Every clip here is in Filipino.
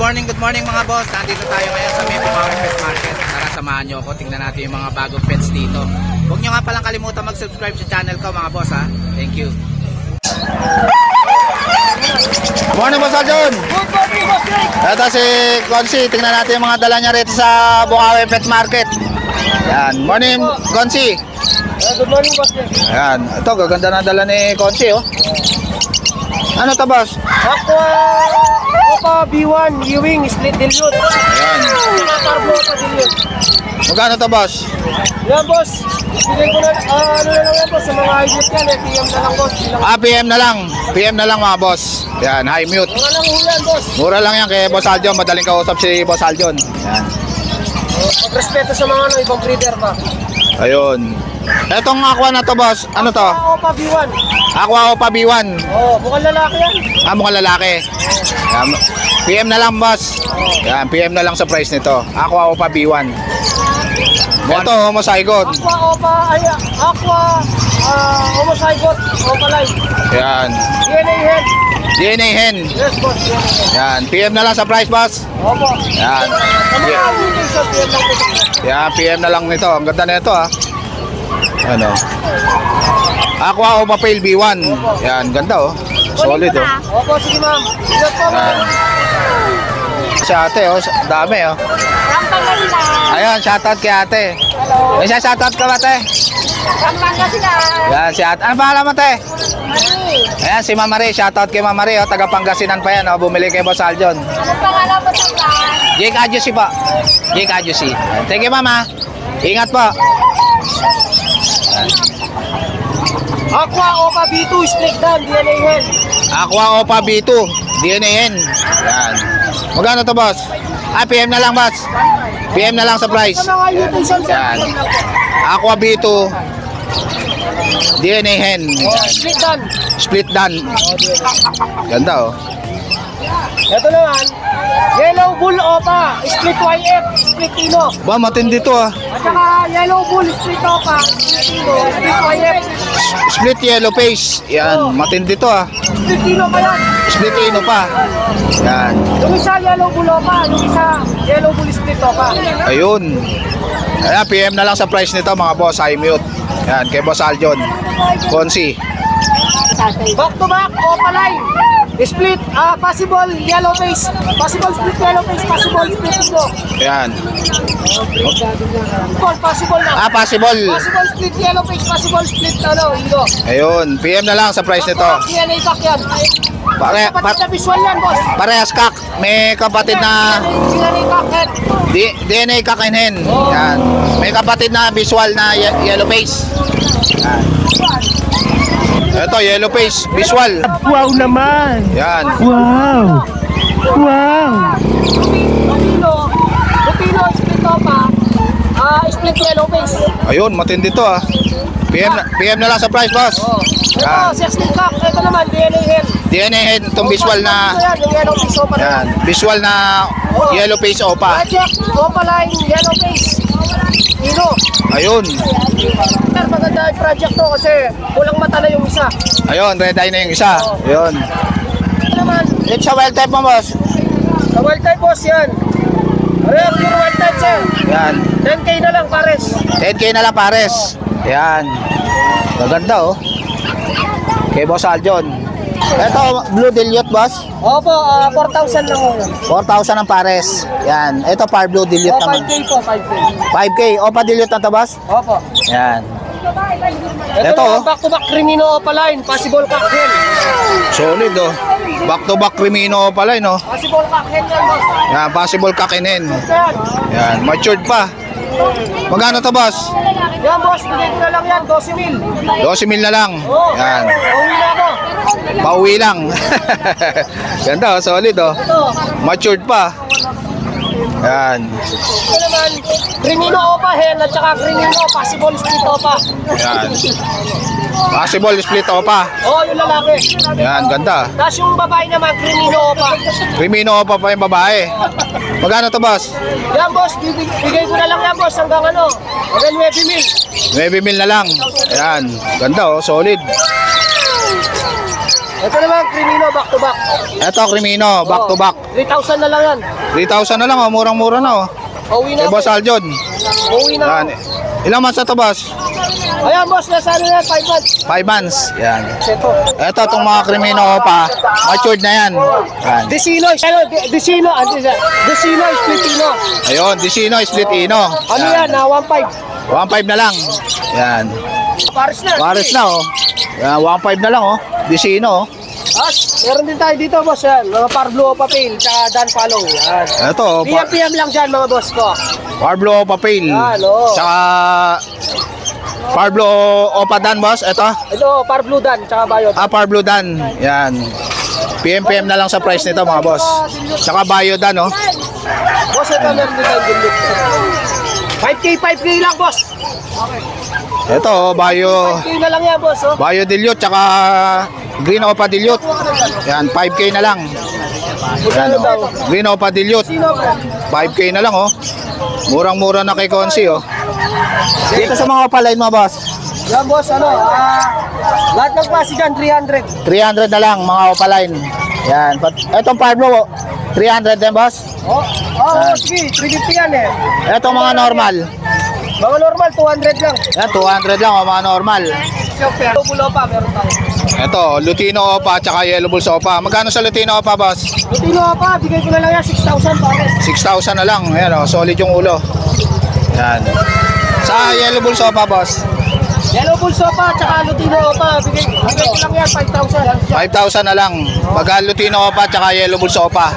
good morning mga boss. Nandito tayo ngayon sa Bukawi Pet Market. Tara, samahan nyo ako. Tingnan natin yung mga bagong pets dito. Huwag nyo nga palang kalimutan mag-subscribe sa channel ko mga boss ha. Thank you. Morning Boss Aljon. Good morning, Boss Jake. Ito si Consi. Tingnan natin yung mga dala niya rito sa Bukawi Pet Market. Yan. Morning Consi. Good morning, Boss Jake. Ayan. Ito, gaganda na dala ni Consi oh. Ano to boss? Opa B1 Ewing split dilute. Ayan. Carbo Opa dilute. Magkano to boss? Yan boss. Bigay ko na ano na lang yan boss sa mga high mute yan. PM na lang boss. PM na lang. PM na lang mga boss. Yan, high mute. Mura lang ulan boss. Mura lang yan kay Boss Aljon. Madaling kausap si Boss Aljon. Yan. Respeto sa mga ibang breeder pa. Ayun. Etong aqua na to boss. Ano to? Opa B1. Aqua Opa B1. Oh, mukhang lalaki yan. Mukhang lalaki. Yan. PM na lang boss. Yan, PM na lang sa price nito. Aqua Opa B1. Ito, homozygote. Aqua homozygote Opa Live. Yan. DNA head. DNA hen. Yes boss, DNA head. Yan, PM na lang sa price boss. Opo. Yan. Sa mga application, PM lang po. Yan, PM na lang nito. Ang ganda nito ah. Ano? Aqua Opa Pale B1. Yan, ganda oh. Solid oh. Opo, sige ma'am. Ingat po Yan. Si ate oh, dami oh. Ayun, shoutout kay ate. Hello. May shoutout ka ba ate? Pampanga sila. Yan, si ate. Ano pangalan mo ate? Mari. Ayan, si Mama Marie. Shoutout kay Mama Marie oh. Taga Pangasinan pa yan oh. Bumili kay Boss Aljon. Anong pangalan mo sa vlog? Jake Adjusi po. Jake Adjusi. Thank you mama. Ingat po. Aqua Opa B2 split down DNA head. Aqua Opa B2 DNA hen. Yan. Magkano to boss? PM na lang boss. PM na lang sa price. Sa mga mutation Yan. Aqua B2 DNA hen. split down. Split done. Ganda oh. Ito naman, Yellow Bull Opa split YF split Ino. Ba matindi to ah. At saka Yellow Bull split Opa split Ino split YF. Split yellow face. Yan, matindi to ah. Split Ino pa yan. Split ino pa. Yan. Yung isa Yellow Bull Opa, yung isa Yellow Bull split Opa. Ayun. Ayan, PM na lang sa price nito mga boss. High mute. Yan, kay Boss Aljon. Consi. Back to back Opa line. Split, possible yellow face, possible split yellow face, possible split ino. Yan. Possible na. Possible. Possible split yellow face, possible split ino. Ayun, PM na lang sa price nito. DNA back yan. Kapatid na visual yan, boss. Parehas kak. May kapatid na DNA back yan. DNA kakinhen. Yan. May kapatid na visual na yellow face. Yan. Ito, yellow face, visual. Wow naman! Yan. Wow! Wow! Lupino, split Opa, split yellow face. Ayun, matindi to ah. PM na lang sa price, boss. Ito, sex cock. Ito naman, DNA head. DNA head, itong visual na Yung yellow face Opa na yan. yan, visual na yellow face opa. Project, Opa line, yellow face. Ino. Ayun. Sir, maganda yung project to kasi kulang mata na yung isa. Ayun, red eye na yung isa. Ayun. Ito naman, It's a wild type mo, boss. sa wild type boss yan. Rare pure wild type sir. Yan. 10K na lang pares. 10K na lang pares. Yan. Maganda oh. Kay Boss Aljon. Ito, blue dilute, boss. Opo, 4,000 lang mo. 4,000 ang pares. Yan. Ito, par blue dilute O, naman. 5K po, 5K. 5K. Opa dilute na to, boss. Opo. Yan. Ito Ito, naman, oh. back to back Crimino Opa line, possible cocktail. Solid oh. Back to back Crimino pala, no? Possible cocktail yan boss. Yan, possible kakinin. Yan. Yan, matured pa. Magkano to, boss? Yan boss, bigay ko na lang yan, 12,000. 12,000 na lang. Oo, Yan. pauwi na ako. Pauwi lang. Ganda oh, solid oh. Ito, Matured pa. Yan. ito naman, Crimino Opa hen at saka Crimino possible split Opa. Yan. Possible split opa. Oo, yung lalaki. Yan, ganda. Tapos yung babae naman, Crimino Opa. Crimino opa pa yung babae. Magkano to, boss? Yan boss, bigay ko na lang yan boss hanggang ano, hanggang 9,000. 9,000 na lang. Yan. Ganda oh, solid. Ito naman, Crimino, back to back. Ito, Crimino, back to back. 3,000 na lang yan. 3,000 na lang, oh. Murang-mura na, oh. Uwi na Kay Boss ako. Aljon. Uwi na Yan. ako. Ilang months na to, boss? Ayan, boss, nasa ano yan, 5 months. 5 months. Yan. Ito. Ito, itong mga Crimino pa, matured na yan. Yan. Desino, Desino, Desino, Splitino. Ayun, Dicino, Split Ino. Ano yan, na 1.5. 1.5 na lang. Yan. Paris na. Pares na, oh. Yan, 1.5 na lang, oh. Dicino, oh. Meron din tayo dito, boss, yan. Mga Parblo Papel, tsaka Dan Follow. Yan. Ito, oh. PM lang dyan, mga boss ko. Parblo Papel. Yan, oo. Tsaka Parblo Opadan, boss. Ito. Ito, Parblo Dan, tsaka Bayot. Parblo Dan. Yan. PM na lang sa price nito, mga boss. Tsaka Biodan, oh. Boss, ito meron din tayong dilute. 5K lang, boss. Ito, oh, 5K na lang yan, boss, oh. Bio Dilute, tsaka Green Opa Dilute. Yan, 5K na lang. Yan, oh. Green Opa Dilute. 5K na lang, oh. Murang-mura na kay Consi, oh. Dito sa mga opaline mo, boss. Yan, boss, ano, lahat ng klase dyan, 300. 300 na lang, mga opaline. Yan. Itong Parblo, 300 din, boss. Sige, 350 yan eh. Itong mga normal. Mga normal, 200 lang. Yan, 200 lang, oh, mga normal. Ito, bulo pa, meron tayo. Ito, Lutino Opa, tsaka Yellow Bulls Opa. Magkano sa Lutino Opa, boss? Lutino pa, bigay ko na lang yan, 6,000 pare. 6,000 na lang. Ayan, oh, solid yung ulo. Yan. Sa Yellow Bulls Opa, boss? Yellow Bulls pa, tsaka Lutino pa, bigay ko lang yan, 5,000. 5,000 na lang. Pagka Lutino Opa, tsaka Yellow Bulls Opa.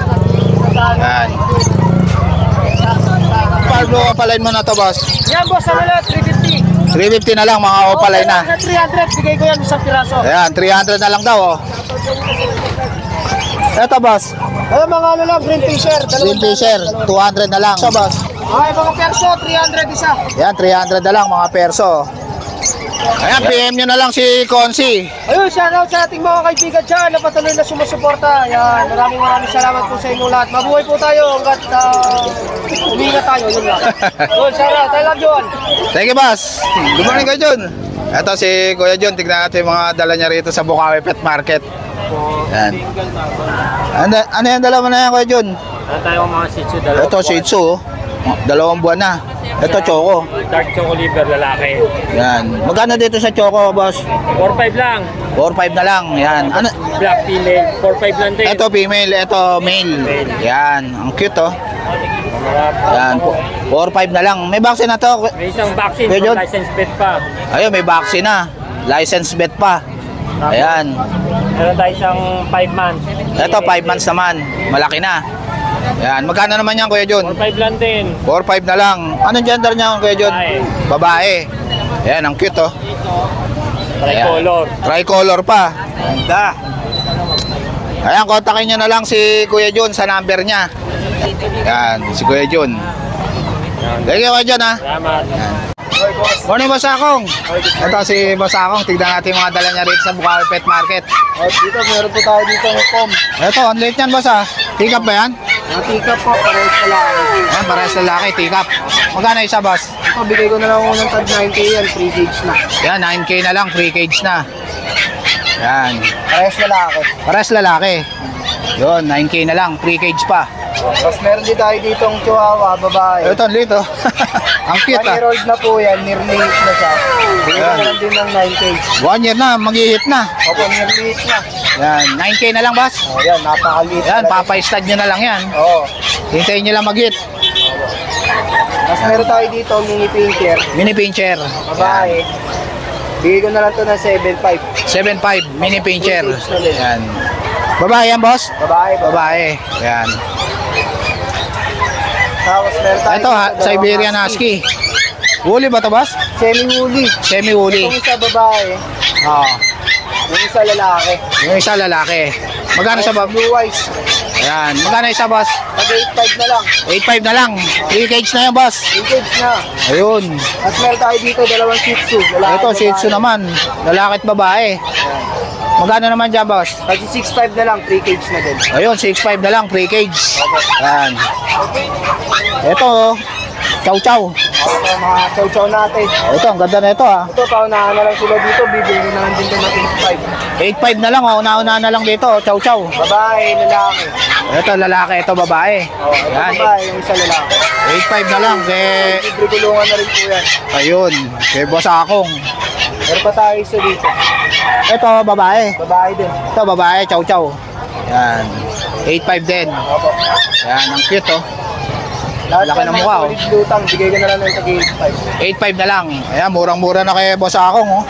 Yan. Parblo Opaline mo na to, boss. Yan, boss, ano lang, 350. 350 na lang, mga Opaline na. Sa 300, bigay ko yan isang piraso. Ayan, 300 na lang daw, oh. Eto, boss. Ano mga ano lang, Green Fisher. Green Fisher, 200 na lang. So, boss. Ay, mga perso, 300 isa. Ayan, 300 na lang, mga perso. Ayan, PM nyo na lang si Consi. Ayun, shoutout sa ating mga kaibigan dyan na patuloy na sumusuporta. Yan, maraming salamat po sa inyo lahat. Mabuhay po tayo hanggat umingat tayo, yun lang. Yun, shoutout, I love you all. Thank you, boss. Good morning, Kuya Jun. Ito si Kuya Jun. Tignan natin yung mga dala niya rito sa Bukawi Pet Market. Yan. Ano yan dala mo na yan, Kuya Jun? Ano tayo mga Shih Tzu, dalawa. Ito, Shih Tzu. 2 buwan na. Ito, Choco. Dark Choco Liver, lalaki. Yan. Magkano dito sa Choco, boss? 4-5 lang. 4-5 na lang. Yan. Ano? Black female, 4-5 lang din. Ito, female. Ito, male. Yan. Ang cute, oh. Yan. 4-5 na lang. May vaccine na to. May isang vaccine, Kuya Jun? license pet pa. Ayun, may vaccine na. License vet pa. Ayan. Meron tayo isang 5 months. Ito, 5 months naman. Malaki na. Yan. Magkano naman yan, Kuya Jun? 4-5 lang din. 4-5 na lang. Anong gender niya, Kuya Jun? Babae. Babae. Ayan, ang cute, oh. Tricolor. Tricolor pa. Ganda. Ayan, kontakin nyo na lang si Kuya Jun sa number niya. Yan, si Kuya Jun. Thank you, Kuya Jun, ha. Salamat. Morning, Boss Akong. Ito si Boss Akong. Tignan natin yung mga dala niya rito sa Bukawi Pet Market. Dito, meron po tayo dito ng pom. Ito, ang late yan, boss, ha. Tikap ba yan? Natika po, parehas pa lang. Ayan, parehas lalaki, tikap. Magkano isa, boss? Ito, bigay ko na lang ng tag 9K yan, 3 gauge na. Yan, 9K na lang, free cage na. Yan. Parehas lalaki. Parehas lalaki. Yun, 9K na lang, free cage pa. Tapos meron din tayo ditong chihuahua, babae. Ito, ang late, oh. Ang cute, 1 ah. year old na po yan, nearly hit na siya. Bigay ko Ayan. na lang din ng 9K. 1 year na, mag-hit na. Opo, nearly hit na. Yan, 9K na lang, boss. O yan, napakaliit. Yan, talaga. papa-stud nyo na lang yan. Oo. Hintayin nyo lang mag-hit. Tapos meron tayo dito, mini pincher, Mini pincher. babae. Bigay ko na lang to ng 7.5. 7.5, mini pincher. Yan. Babae yan, boss? Babae, babae. Babae. Yan. Tapos meron tayo Ito, ha, dito, Siberian dalawang Husky. Woolly ba to, boss? Semi-woolly. Semi-woolly. Itong isa babae, Oo. yung isa lalaki. Yung isa lalaki. Magkano sa bab? Blue eyes. Ayan. Magkano isa, boss? Pag 8.5 na lang. 8.5 na lang. 3 cage na yan, boss. Vintage na. Ayun. Tapos meron tayo dito, dalawang Shih Tzu. Lalaki, Ito, Shih Tzu babae. naman. Lalaki at babae. Magkano naman dyan, boss? Pag 6.5 na lang, 3 cage na din. Ayun, 6.5 na lang. 3 cage. Ayan. Ito, oh. Chow chow. Ito, mga chow-chow natin. Ito, ang ganda na ito ha. Ito, paunahan na lang sila dito. Bibigyan na lang din ko ng 8.5 na lang oh. Una-una na lang dito. Chow chow. 8.5. Babae, lalaki. Ito, lalaki. Ito, babae. Ito Yan. babae, yung isa lalaki. 8.5 na lang. Libre kulungan na rin po yan. Ayun. Kay Boss Akong. Meron pa tayo isa dito. Ito, babae. Babae din. Ito, babae. Chow chow. Yan. 8.5 din. Opo. Yan. Ang cute oh. Lahat Laki yan, ng mga mukha, oh. solid lutang. Bigay ka na lang ng tag-8.5. 8.5 na lang. Ayan, murang-mura na kay Boss Akong oh.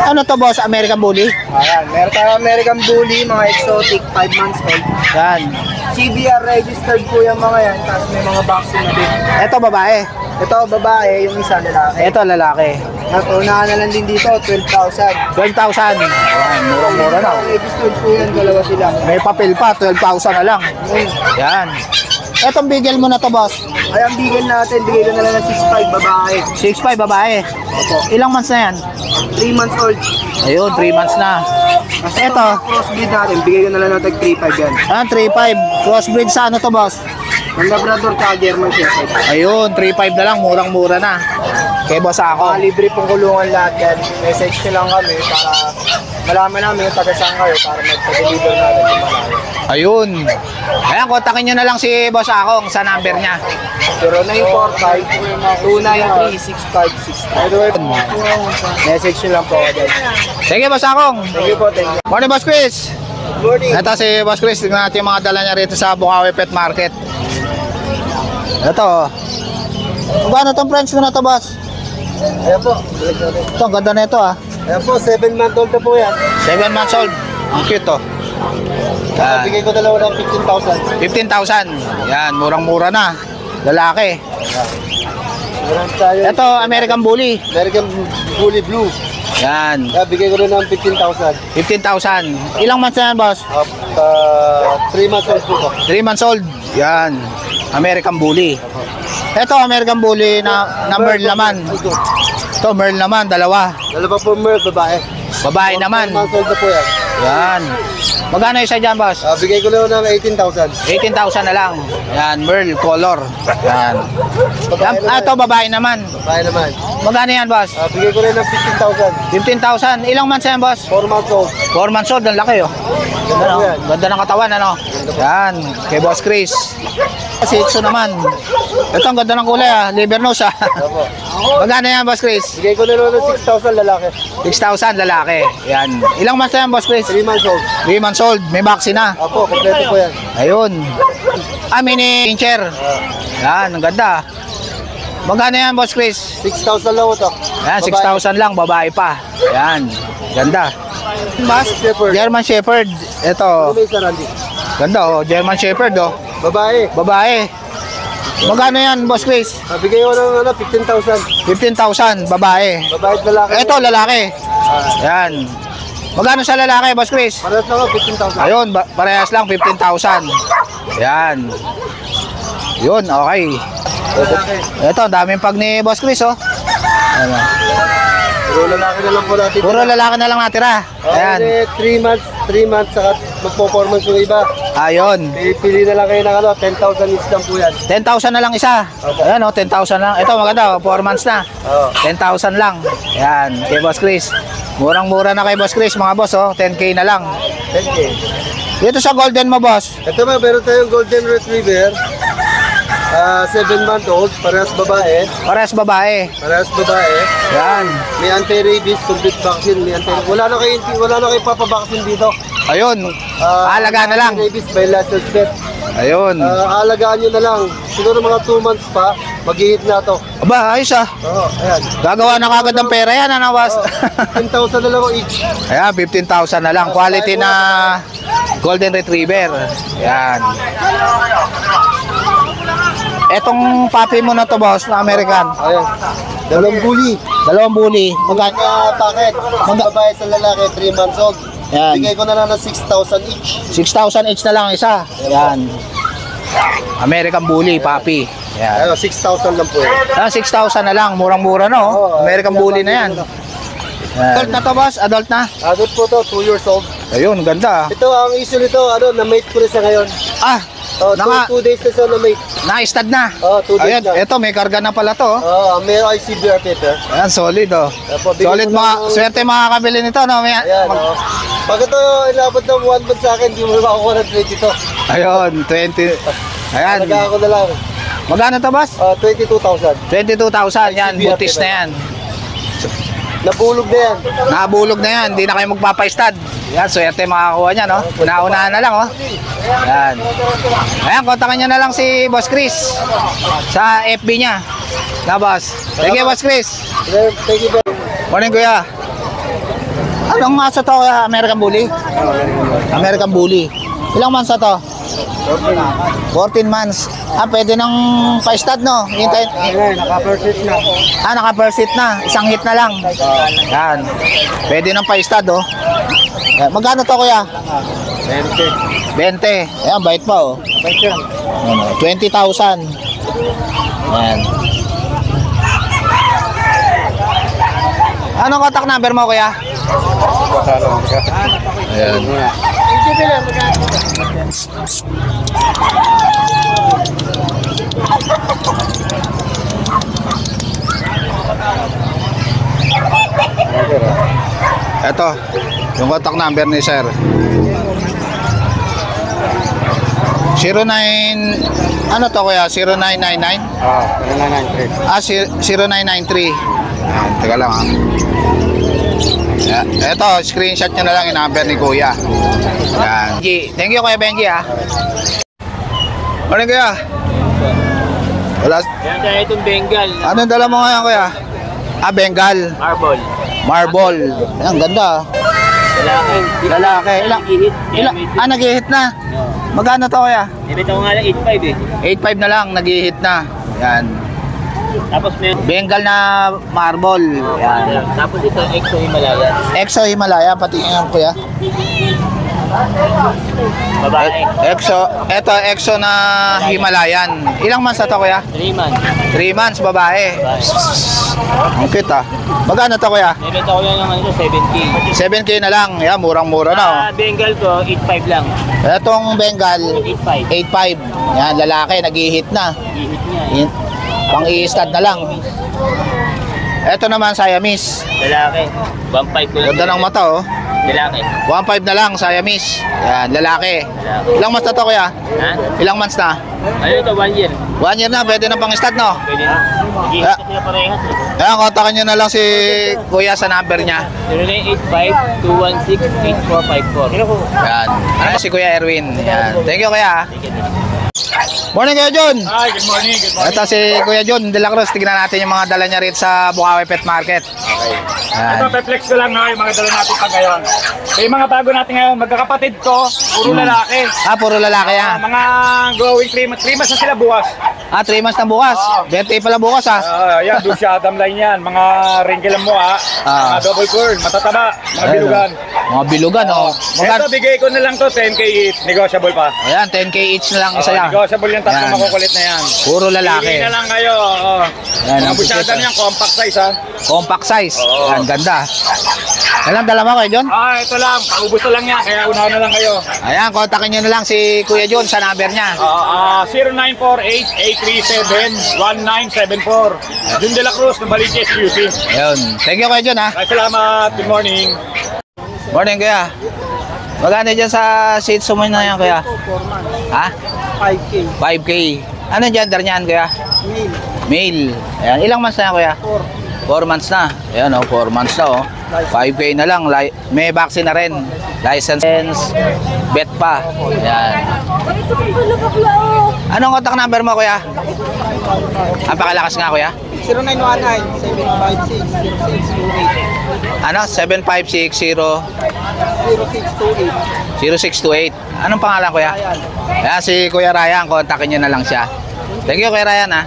Ano to boss? American Bully? Ayan, meron tayo American Bully, mga exotic, 5 months old. Yan. CBR registered po yung mga yan, tapos may mga vaccine na din. Ito, babae. Ito, babae, yung isa lalaki. Ito, lalaki. At unahan na lang din dito, 12,000. 12,000. Ayan, murang-mura na oh. Registered po yan, dalawa sila. May papel pa, 12,000 na lang. Yan. Etong bigel mo na to, boss. Ay, ang bigyan natin, bigay ko na lang ng 6.5, babae. 6.5 babae. Opo. Ilang months na yan? 3 months old. Ayun, 3 months na. Kasi Ito. mga crossbreed natin, bigay ko na lang ng tag 3.5 yan. Ayan, 3.5. Crossbreed sa ano to, boss? Ang Labrador ka, German Shepherd. Ayun, 3.5 na lang. Murang-mura na. Kay boss ako. Libre pong kulungan lahat yan. Message nyo lang kami para malaman namin yung taga-saan kayo para magpa-deliver natin yung malayo. Ayun. Ayan, kontakin nyo na lang si boss Akong sa number niya. 0945-293-6563. Message nyo lang po ako dyan. Sige, boss Akong. Thank you po, thank you. Morning, boss Chris. Good morning. Ito si boss Chris. Tignan natin yung mga dala niya rito sa Bukawi Pet Market. Ito. Paano itong friends mo na to, boss? Ayan po. Ito, ang ganda na ito ah. Ayan po, 7 month old na po yan. 7 months old. Ang cute to. Yan. Bigay ko dalawa ng 15,000. 15,000. Yan, murang-mura na. Lalaki. Meron tayo. Ito, American Bully. American Bully Blue. Yan, Kaya bigay ko rin ng 15,000. 15,000. Ilang months na yan, boss? 3 months old po to. 3 months old. Yan, American Bully. Ito, American Bully na Merl naman. Ito, Merl naman, dalawa. Dalawa po Merl, babae. Babae naman. 4 months old na po yan. Yan. Magkano isa dyan, boss? Bigay ko lang ng 18,000. 18,000 na lang. Yan, Merl color. Yan. Yan, ito, babae naman. Babae naman. Magkano yan, boss? Bigay ko rin ng 15,000. 15,000. Ilang months yan, boss? 4 months old. 4 months old, ang laki oh. Ano, yan. ganda ng katawan, ano? Yan, kay Boss Chris. Si Ikso naman. Ito, ang ganda ng kulay ah, liver nose ah. Opo. Magkano yan, Boss Chris? Bigay ko na lang ng 6,000 lalaki. 6,000 lalaki. Yan. Ilang months na yan, Boss Chris? 3 months old. 3 months old, may vaccine na. Opo, kompleto po yan. Ayun. Mini pincher. Yan, ang ganda. Magkano yan, Boss Chris? 6,000 lang ito. Yan, 6,000 lang, babae pa. Yan, ganda. Mas Shepherd. German Shepherd. Ito, Ano may isa, Randy? ganda oh, German Shepherd oh. Babae. Babae. Magkano yan, Boss Chris? Bigay ko ng 15,000. 15,000, babae. Babae at lalaki. Ito, lalaki. Yan. Magkano sa lalaki, Boss Chris? Parehas lang ako, 15,000. Ayun, parehas lang, 15,000. Yan. Yun, okay. Lalaki. Ito, ang daming pag ni Boss Chris, oh. Ano. Puro lalaki na lang po natin. Puro lalaki na lang natira. Ayan. 3 months, saka magpo-performance yung iba. Ayun. Pili na lang kayo ng 10,000 each lang po yan. 10,000 na lang isa. Ayan, oh, 10,000 lang. Ito, maganda, oh, 4 months na. Oo. 10,000 lang. Yan, kay Boss Chris. Murang-mura na kay Boss Chris, mga boss, oh. 10K na lang. 10K. Dito sa golden mo, boss. Ito ba, meron tayong Golden Retriever. 7 month old, parehas babae. Parehas babae. Parehas babae. Yan. May anti-rabies, complete vaccine. May wala na kayo papabaksin dito. Ayun. Alagaan na lang. Anti-rabies by licensed vet. Ayun. Alagaan nyo na lang. Siguro mga 2 months pa, mag-hit na to. Aba, ayos ah. Oo, ayan. Gagawa na kagad ng pera yan, ano, boss? 10,000 na lang each. Ayan, 15,000 na lang. Quality na golden retriever. Yan. Etong puppy mo na to, boss, na American. Ayan. Dalawang bully. Dalawang bully. Mga packet. Ang babae sa lalaki, 3 months old. Yan. Bigay ko na lang ng 6,000 each. 6,000 each na lang isa. Yan. American bully, puppy. Yan. Ayun, 6,000 lang po yan. Ah, 6,000 na lang. Murang-mura, no? Oo, American bully na yan. Adult na to, boss? Adult na? Adult po to, 2 years old. Ayun, ganda. Ito, ang issue nito, na-mate ko rin siya ngayon. Ah, Oh, Naka- 2 days na siya na may... Na-stud na. Oh, 2 days Ayan, na. eto may karga na pala to. May ICBR paper. Ayan, solid oh. Apo, bigyan Solid ko mga, ng- swerte makakabili nito, no? Ayan, Pag ito inabot ng 1 month sa akin, di mo makukuha ng 22. Ayun, 20. Ayan. Talaga ako na lang. Magkano to, boss? 22,000. 22,000. Yan, ICBR butis na yan. Nabulog na yan. Nabulog na yan, hindi na kayo magpapa-stud. Yan, swerte makakuha niya, no? Una-unahan na lang, oh. Yan. Ayan, kontakin nyo na lang si Boss Chris sa FB niya. Na, boss. Thank you, Boss Chris. Thank you very much. Morning, kuya. Anong aso to, kuya? American Bully? American Bully. Ilang months na to? 14 months. Pwede nang pa-stud, no? Hintayin. Naka-purchase na. Naka-first hit na. Isang hit na lang. Yan. Pwede nang pa-stud, oh. Yan. Magkano to, kuya? 20. Ayan, bait pa, oh. Ayan, oh. 20,000. Ayan. Anong contact number mo, kuya? Ayan. Ito, yung contact number ni sir. 09, ano to kuya? 0999? 0993. 0993. Ayan, teka lang ha. Ito, screenshot nyo na lang yung number ni kuya. Ayan. Thank you kuya Benji ha. Morning kuya. Wala. Yan tayo itong Bengal. Anong dala mo ngayon kuya? Bengal. Marble. Marble. Ayan, ganda. Lalaki. Lalaki. Nag-hit na. Magkano to kuya? Ibita ko nga lang 8.5 eh. 8.5 na lang, nag-hit na. Yan. Tapos may... Bengal na marble. Yan. Tapos ito, Exo Himalaya. Exo Himalaya, pati yan kuya. Babae. Eto Exo na Himalayan. Ilang months na to kuya? 3 months. 3 months, babae. Ang cute ah. Magkano to kuya? Ibita ko yan ng ano, 7K. 7K na lang. Yan, murang-mura na oh. Bengal ko, 8.5 lang. Etong Bengal, 8.5. 8.5. Yan, lalaki, nag-hit na. Ihit niya. Pang i-stud na lang. Eto naman, Siamese. Lalaki. 1.5 ko lang. Ganda ng mata oh. Lalaki. 1.5 na lang, Siamese. Yan, lalaki. Ilang months na to kuya? Ha? Ilang months na? Ano ito, 1 year? 1 year na, pwede na pang stud no? Pwede na. Ihit ko sila parehas eh. Ayan, kontakin nyo na lang si kuya sa number niya. 0985-216-8454. Yan. Ano si Kuya Erwin. Yan. Thank you kuya. Morning Kuya John. Hi, good morning. Good morning. Ito si Kuya John de la Cruz. Tignan natin yung mga dala niya rito sa Bukawi Pet Market. Ito, Yan. pe-flex ko lang ha, yung mga dala natin pa ngayon. Yung mga bago natin ngayon, magkakapatid to, puro lalaki. Puro lalaki yan. Mga growing 3 months. 3 months na sila bukas. 3 months na bukas. Birthday pala bukas Yan, doon siya, Adam line yan. Mga wrinkle ang mukha, mga double curl, matataba, mga Ayan, bilugan. Mga bilugan oh. Ito, bigay ko na lang to, 10K each. Negotiable pa. Ayan, 10K each na lang isa yan. Negotiable yung tatlo Yan. makukulit na yan. Puro lalaki. Pili na lang kayo. Yan, Mga ang busyada busyada. niyan, compact size ha. Compact size. Oo. Yan, ganda. Ilang dala mo Kuya John? Ito lang, paubos na lang yan, kaya unahan na lang kayo. Ayan, kontakin nyo na lang si Kuya John sa number niya. 0948-837-1974. Jun de la Cruz, ng Baliches, QC. Ayun. Thank you Kuya John ha. Ay, salamat. Good morning. Morning Kuya. Magkano dyan sa seats mo na yan Kuya? Ha? 5K. 5K. Ano gender niyan Kuya? Male. Male. Ayan. Ilang months na yan Kuya? 4 months na. Ayan oh, 4 months na oh. 5K na lang. May vaccine na rin. License. Bet pa. Ayan. Anong contact number mo Kuya? Napakalakas nga Kuya. 0919-756-0628. Ano? 7560 0628. 0628. Anong pangalan Kuya? Ayan si Kuya Ryan. Kontakin nyo na lang siya. Thank you Kuya Ryan ha.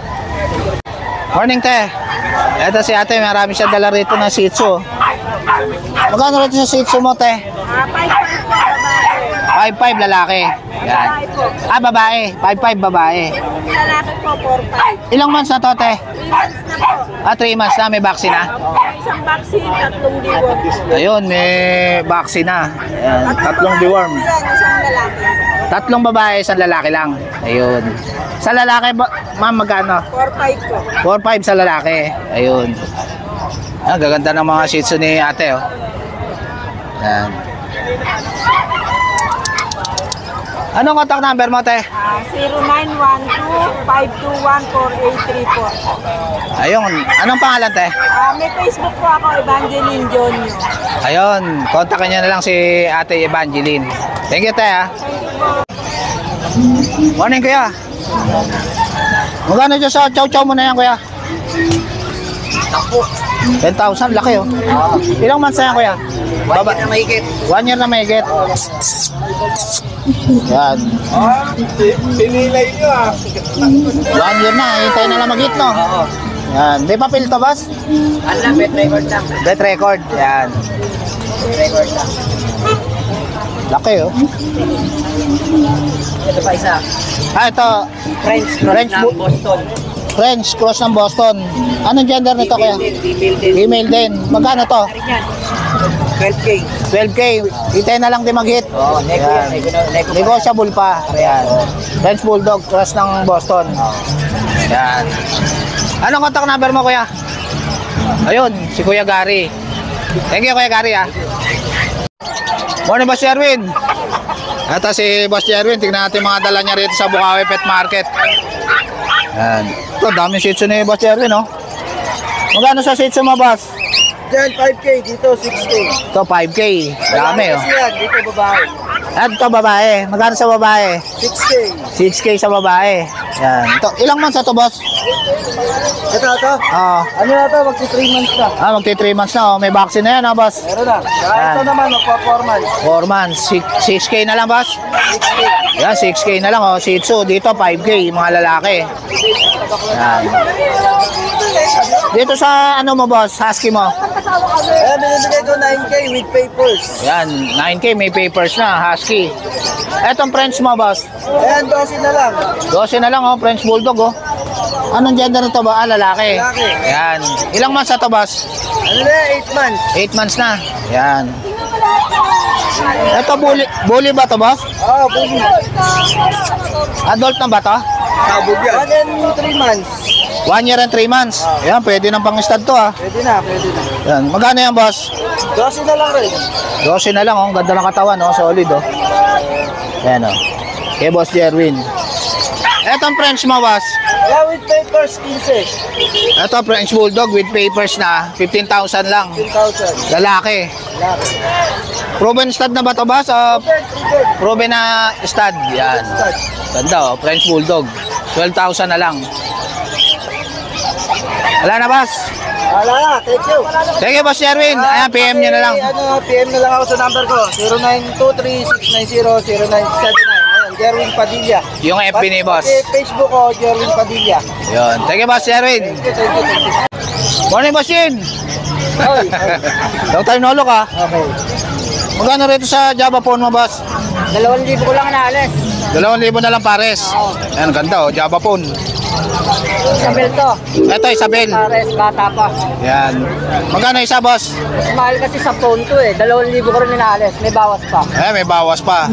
Morning te. Ito si ate. Marami siya dala rito ng Shih Tzu. Magkano rito sa Shih Tzu mo te? 5'5 lalaki. Yan. Babae. 5'5 babae. Lalaki po, 4-5. Ilang months na to te? 3 months na po. 3 months na. May vaccine na? Isang vaccine, 3 diwan. Ayun, may vaccine na. Ayan, 3 deworm. Yan, isang lalaki. Tatlong babae, isang lalaki lang. Ayun. Sa lalaki, ma'am, magkano? 4-5 po. 4-5 sa lalaki. Ayun. Ah, gaganda ng mga Shih Tzu ni ate, oh. Yan. Anong contact number mo, te? 0912-521-4834. Ayun. Anong pangalan, te? May Facebook po ako, Evangeline Jonyo. Ayun. Kontakin niyo na lang si ate Evangeline. Thank you, te, ha. Morning, kuya. Magkano dyan sa chow-chow mo na yan, kuya? 10,000, laki, oh. Ilang months na yan, kuya? 1 year na mahigit. 1 year na mahigit. Yan. Pinilay nyo 1 year na, hintay na lang mag-hit, no? Yan. Di pa pilto, boss? Ano, bet record lang. Bet record. Yan. Record lang. Laki, oh. Ito pa isa. Ah, ito. French French ng Boston. French cross ng Boston. Anong gender nito, kaya? Female din. Female din. Magkano to? 12K. 12K. Hintay na lang din mag-hit. Oo, nego yan. Nego pa. Negotiable pa. Ayan. French Bulldog, cross ng Boston. Yan. Anong contact number mo, kuya? Ayun, si Kuya Gary. Thank you, Kuya Gary, ha. Morning, Boss Jerwin. Ito si Boss Jerwin. Tignan natin mga dala niya rito sa Bukawi Pet Market. Yan. Ito, daming Shih Tzu ni Boss Jerwin, no? Magkano sa Shih Tzu mo, boss? Diyan, 5K. Dito, 6K. Ito, 5K. Dami, oh. Kasi yan, dito babae. At ito, babae. Magkano sa babae? 6K. 6K sa babae. Yan. Ito, ilang months na to, boss? Ito. Oo. Ano na to? Magsi 3 months na. Ah, magti 3 months na, oh. May vaccine na yan, oh, boss. Meron na. Saka Yan. ito naman, magpa 4 months. 4 months. 6K na lang, boss? 6K. Yan, 6K na lang, oh. Shih Tzu. Dito, 5K. Mga lalaki. Yan. Dito sa, ano mo, boss? Husky mo. Ayan, binibigay ko 9K with papers. Yan, 9K. May papers na. Husky. Etong French mo, boss? Ayan, 12 na lang. 12 na lang, oh. French Bulldog, oh. Anong gender nito ba? Ah, lalaki. Lalaki. Yan. Ilang months na to, boss? Ano na, 8 months. 8 months na. Yan. Ito, bully ba to, boss? Oo, bully. Adult na ba to? Sabog yan. 1 and 3 months. 1 year and 3 months. Yan, pwede ng pang-stud to, ah. Pwede na, pwede na. Yan. Magkano yan, boss? 12 na lang rin. 12 na lang, oh. Ganda ng katawan, oh. Solid, oh. Yan, oh. Kay Boss Jerwin. Etong French mo, boss? Yeah, with papers, 15. Ito, French Bulldog with papers na. 15,000 lang. 10,000. Lalaki. Laki. Proven stud na ba to, boss? Proven na stud. Yan. Ganda, oh. French Bulldog. 12,000 na lang. Wala na, boss? Wala na, thank you. Thank you, Boss Jerwin. Ayan, PM nyo na lang. PM na lang ako sa number ko. 0923-690-0979. Ayan, Jerwin Padilla. Yung FB ni boss. Pati Facebook ko, Jerwin Padilla. Yun. Thank you, Boss Jerwin. Thank you. Morning, Boss Jin. Oy. Long time no look, ah. Okay. Magkano rito sa Java phone mo, boss? 2,000 ko lang naalis. 2,000 na lang pares. Ayan, ganda, oh. Java phone. Isabel to. Ito, Isabel. Pares, bata pa. Yan. Magkano isa, boss? Mahal kasi sa phone to eh. 2,000 ko rin naalis. May bawas pa. Eh, may bawas pa.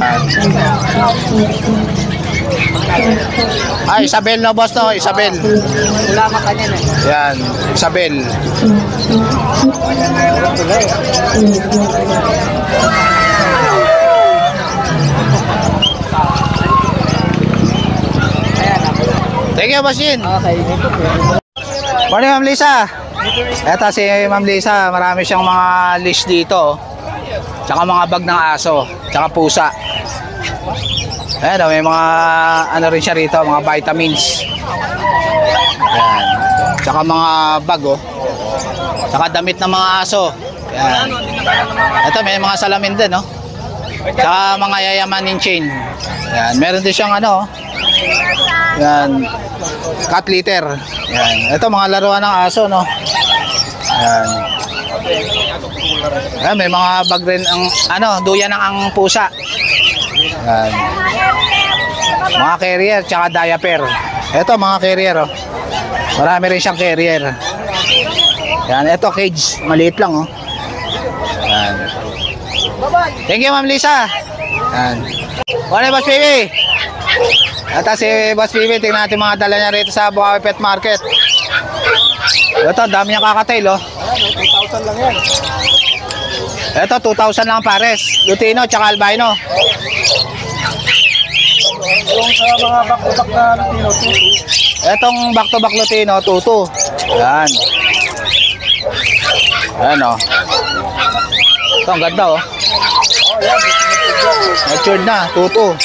Ay, Isabel no, boss, no? Isabel. Wala man kanyan eh. Yan, Isabel. Thank you, Boss Jin. Okay. Morning, Ma'am Lisa. Eto si Ma'am Lisa, marami siyang mga leash dito. Tsaka mga bag ng aso, tsaka pusa. Ayan, may mga ano rin siya rito, mga vitamins. Ayan. Tsaka mga bag, oh. Tsaka damit ng mga aso. Ayan. Ito, may mga salamin din, oh. Tsaka mga yayamanin chain. Ayan. Meron din siyang ano, oh. Ayan. Cat litter. Ayan. Ito, mga laruan ng aso, no. Ayan. Ayan, may mga bag rin ang ano, duyan ng ang pusa. Ayan. Mga carrier tsaka diaper. Ito mga carrier, oh. Marami rin siyang carrier. Ayan, ito cage, maliit lang, oh. Ayan. Thank you, Ma'am Lisa. Ayan. Ano Boss Pibi? Ito si Boss Pibi, tingnan natin mga dala niya rito sa Bukawi Pet Market. Ito, dami niyang kakatail, oh. 2,000 lang yan. Ito, 2,000 lang pares. Lutino, tsaka albino. Yung sa mga back-to-back na Latino, 2,200. Etong back-to-back Lutino, 2,200. Yan. Ayan, oh. Ito, ang ganda, oh. Matured na, 2,200.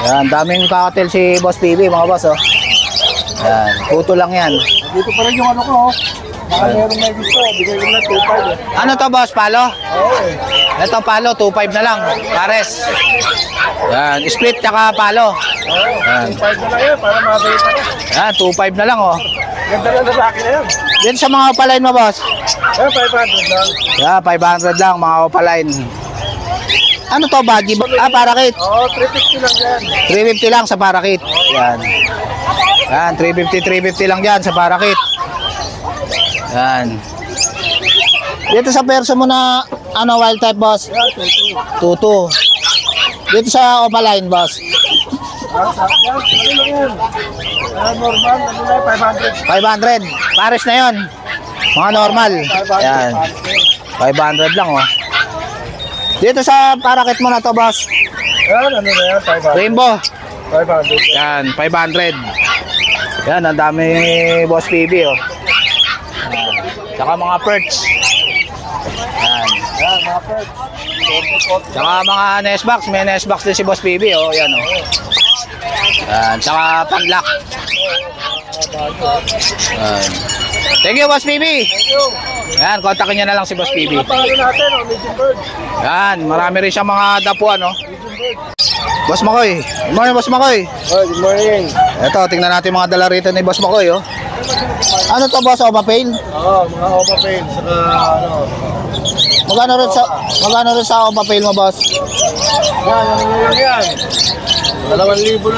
Ayan, daming kakatail si Boss Pibi, mga boss, oh. Ayan, 2,200 lang yan. Dito pa rin yung ano ko, oh. Baka meron may gusto, bigay ko na 2,500 eh. Ano to, boss? Palo? Oo eh. Ito, palo, 2,500 na lang. Pares. Yan, split tsaka palo. Yan. 2,500 na lang yan, para mabay pa rin. Yan, 2,500 na lang, oh. Ganda na lalaki na yan. Yan sa mga opaline mo, boss. Eh, 500 lang. Yan, 500 lang, mga opaline. Ano to, baggy? Parakit. Oo, 350 lang yan. 350 lang sa parakit. Yan. Yan, 350 lang yan sa parakit. Yan. Dito sa perso mo na, ano, wild type, boss? Yan, 2,200. Dito sa opaline, boss. ano lang yan? Normal, ano lang, 500. 500. Pares na yon. Mga normal. Yan. 500 lang, oh. Dito sa parakit mo na to, boss. Yan, ano na yan, 500. Rainbow. 500. Yan, 500. Yan, ang dami Boss PB, oh. Tsaka mga perch. Yan. Yan, mga pet. Tsaka mga nestbox. May nestbox din si Boss PB, oh. Yan, oh. Yan, tsaka panlock. Yan. Thank you, Boss PB. Yan, kontakin niya na lang si Boss PB. Pangalan natin, oh, medium bird. Yan, marami rin siyang mga dapuan, no? Boss Makoy. Good morning, Boss Makoy. Oh, good morning. Ito, tingnan natin mga dala rito ni Boss Makoy, oh. Ano to, Boss? Opa Pail? Oo, mga Opa Pail, saka ano. Magkano rin sa Opa Pail mo, Boss? Yan, ano na lang yan. 2,000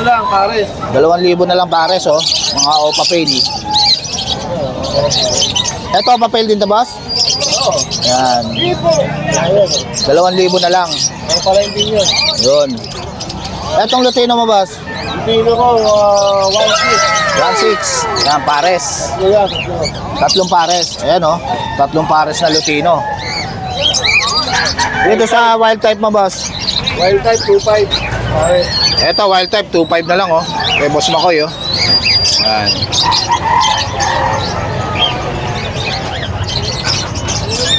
na lang, pares. 2,000 na lang pares, oh. Mga Opa Pail. Ito, Opa Pail din to, Boss? Oo. Yan. Ayun. 2,000 na lang. Ang pala din yun. Yun. Etong Lutino mo, Boss? Dito ko, 1,600. 1,600. Yan, pares. Yan, 3 pares. Ayan, oh. 3 pares na Lutino. Dito sa wild type mo, Boss? wild type 2,500. Pares. Ito, wild type, 2,500 na lang, oh. Kay Boss Makoy, oh. Yan.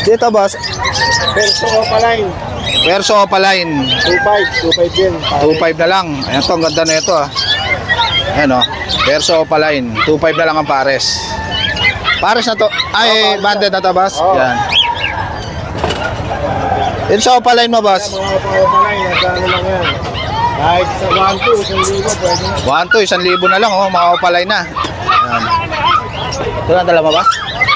Dito, Boss, Perso Opaline, Perso Opaline, 2,500 din. 2,500 na lang. Ayan to, ang ganda na ito, ah. Ayan, oh. Perso Opaline, 2,500 na lang ang pares. Pares na to. Ay, banded na to, Boss. Yan. Dito sa Opaline mo, Boss? Mga Opaline, nagkano lang yan. Kahit sa 1,200, 1,000 pwede na. 1,000 na lang, oh. Mga Opaline na. Yan. Ito na dala mo, Boss?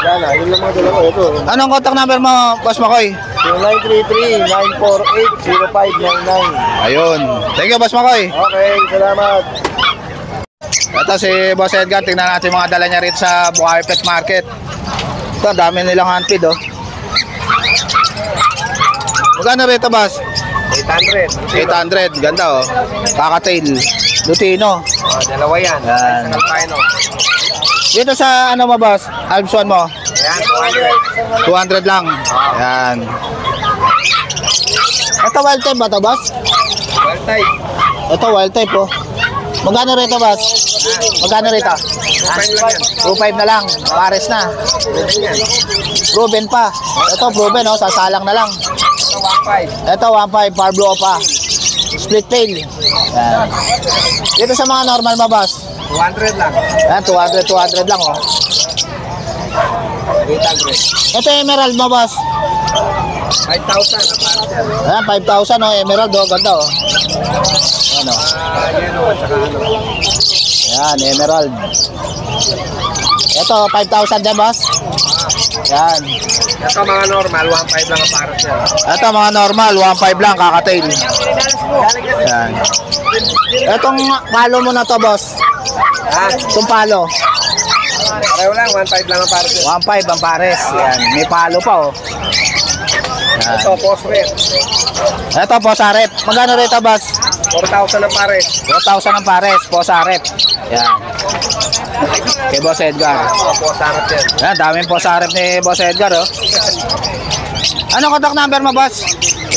Yan na, yun lang mga dalawa. Ito. Anong contact number mo, Boss Makoy? 0933-948-0599. Ayun. Thank you, Boss Makoy. Okay, salamat. Ito si Boss Edgar. Tingnan natin mga dala niya rito sa Bukawi Pet Market. Ito, ang dami nilang handfeed, oh. Magkano rito, Boss? 800. 800. Ganda, oh. Kakatail. Lutino. Dalawa yan. Yan. Albino. Dito sa ano mo, Boss? Alps 1 mo? Yan, 200 lang. Yan. Ito wild type ba ito, Boss? Wild type. Ito wild type, oh. Magkano rito, Boss? Magkano rito? 2,500 na lang. Pares na. Proven pa. Ito proven, oh. Sasalang na lang. Ito 1,500. Parblo pa. Split tail. Yan. Dito sa mga normal mo, Boss? 200 lang. Yan, 200 lang, oh. 800. Ito emerald mo, Boss? 5,000. Ayan, 5,000, oh. Emerald, oh. Ganda, oh. Ayan, oh. Yan o, saka ano. Yan, emerald. Ito, 5,000 din, Boss? Yan. Ito mga normal, 1,500 lang ang pares yan. Ito, mga normal, 1,500 lang, kakatail. Yan. Etong palo mo na to, Boss? Ha? Itong palo. Pareho lang, 1,500 lang ang pares yan. 1,500 ang pares. Yan, may palo pa, oh. Yan. Ito, post rep. Ito, posarep. Magkano rito, boss? 4,000 ang pare. 4,000 ang pares, posarep. Yan. Kay Boss Edgar. Post rep yan. Yan, daming posarep ni Boss Edgar, oh. Ano contact number mo, boss?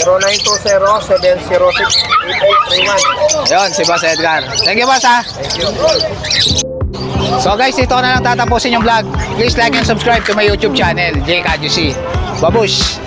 0920-706-8831. Yun, si Boss Edgar. Thank you, boss, ha? So guys, dito na lang tatapusin yung vlog. Please like and subscribe to my YouTube channel, JKGC. Babush!